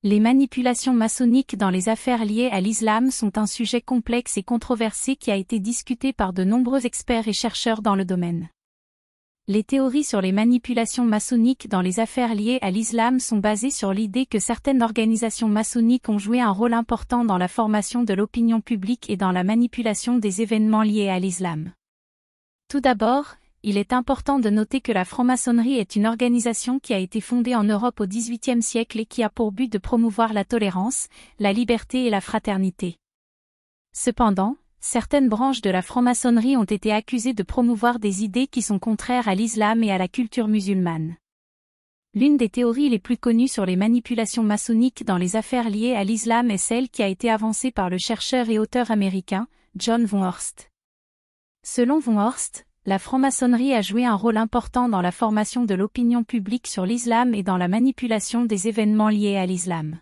Les manipulations maçonniques dans les affaires liées à l'islam sont un sujet complexe et controversé qui a été discuté par de nombreux experts et chercheurs dans le domaine. Les théories sur les manipulations maçonniques dans les affaires liées à l'islam sont basées sur l'idée que certaines organisations maçonniques ont joué un rôle important dans la formation de l'opinion publique et dans la manipulation des événements liés à l'islam. Tout d'abord, il est important de noter que la franc-maçonnerie est une organisation qui a été fondée en Europe au XVIIIe siècle et qui a pour but de promouvoir la tolérance, la liberté et la fraternité. Cependant, certaines branches de la franc-maçonnerie ont été accusées de promouvoir des idées qui sont contraires à l'islam et à la culture musulmane. L'une des théories les plus connues sur les manipulations maçonniques dans les affaires liées à l'islam est celle qui a été avancée par le chercheur et auteur américain, John von Horst. Selon von Horst, la franc-maçonnerie a joué un rôle important dans la formation de l'opinion publique sur l'islam et dans la manipulation des événements liés à l'islam.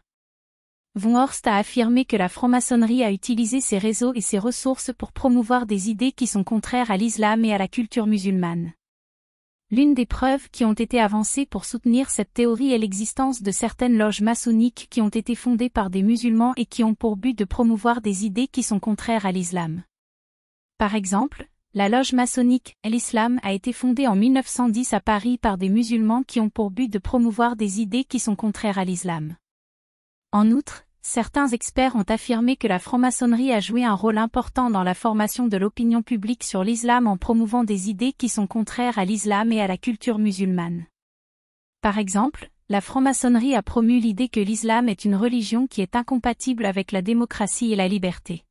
Von Horst a affirmé que la franc-maçonnerie a utilisé ses réseaux et ses ressources pour promouvoir des idées qui sont contraires à l'islam et à la culture musulmane. L'une des preuves qui ont été avancées pour soutenir cette théorie est l'existence de certaines loges maçonniques qui ont été fondées par des musulmans et qui ont pour but de promouvoir des idées qui sont contraires à l'islam. Par exemple, la loge maçonnique l'Islam a été fondée en 1910 à Paris par des musulmans qui ont pour but de promouvoir des idées qui sont contraires à l'islam. En outre, certains experts ont affirmé que la franc-maçonnerie a joué un rôle important dans la formation de l'opinion publique sur l'islam en promouvant des idées qui sont contraires à l'islam et à la culture musulmane. Par exemple, la franc-maçonnerie a promu l'idée que l'islam est une religion qui est incompatible avec la démocratie et la liberté.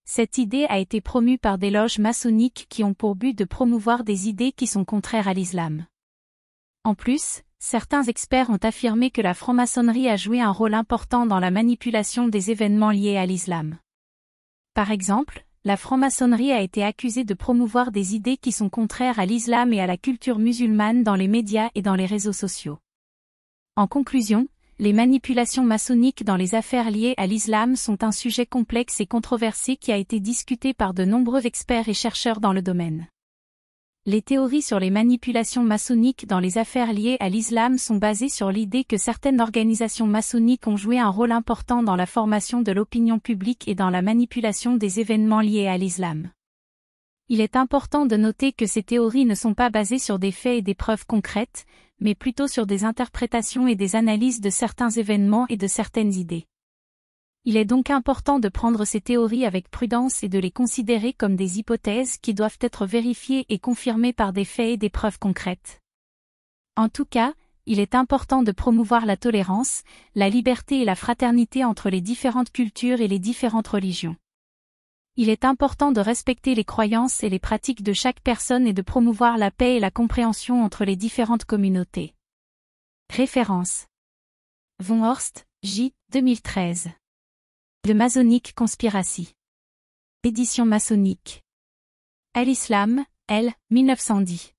Cette idée a été promue par des loges maçonniques qui ont pour but de promouvoir des idées qui sont contraires à l'islam. En plus, certains experts ont affirmé que la franc-maçonnerie a joué un rôle important dans la manipulation des événements liés à l'islam. Par exemple, la franc-maçonnerie a été accusée de promouvoir des idées qui sont contraires à l'islam et à la culture musulmane dans les médias et dans les réseaux sociaux. En conclusion, les manipulations maçonniques dans les affaires liées à l'islam sont un sujet complexe et controversé qui a été discuté par de nombreux experts et chercheurs dans le domaine. Les théories sur les manipulations maçonniques dans les affaires liées à l'islam sont basées sur l'idée que certaines organisations maçonniques ont joué un rôle important dans la formation de l'opinion publique et dans la manipulation des événements liés à l'islam. Il est important de noter que ces théories ne sont pas basées sur des faits et des preuves concrètes, mais plutôt sur des interprétations et des analyses de certains événements et de certaines idées. Il est donc important de prendre ces théories avec prudence et de les considérer comme des hypothèses qui doivent être vérifiées et confirmées par des faits et des preuves concrètes. En tout cas, il est important de promouvoir la tolérance, la liberté et la fraternité entre les différentes cultures et les différentes religions. Il est important de respecter les croyances et les pratiques de chaque personne et de promouvoir la paix et la compréhension entre les différentes communautés. Référence. Von Horst, J. 2013. The Masonic Conspiracy. Édition maçonnique. Al-Islam, L. 1910.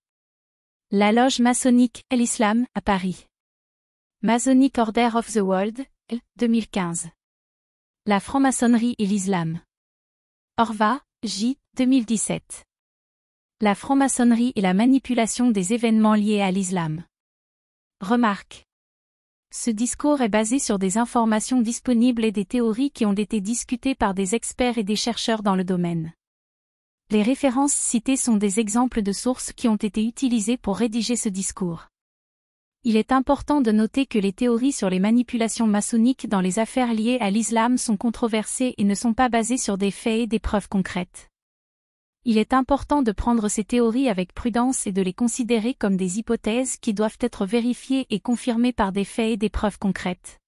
La loge maçonnique Al-Islam, à Paris. Masonic Order of the World, L. 2015. La franc-maçonnerie et l'islam. Horvath, J. 2017. La franc-maçonnerie et la manipulation des événements liés à l'islam. Remarque. Ce discours est basé sur des informations disponibles et des théories qui ont été discutées par des experts et des chercheurs dans le domaine. Les références citées sont des exemples de sources qui ont été utilisées pour rédiger ce discours. Il est important de noter que les théories sur les manipulations maçonniques dans les affaires liées à l'islam sont controversées et ne sont pas basées sur des faits et des preuves concrètes. Il est important de prendre ces théories avec prudence et de les considérer comme des hypothèses qui doivent être vérifiées et confirmées par des faits et des preuves concrètes.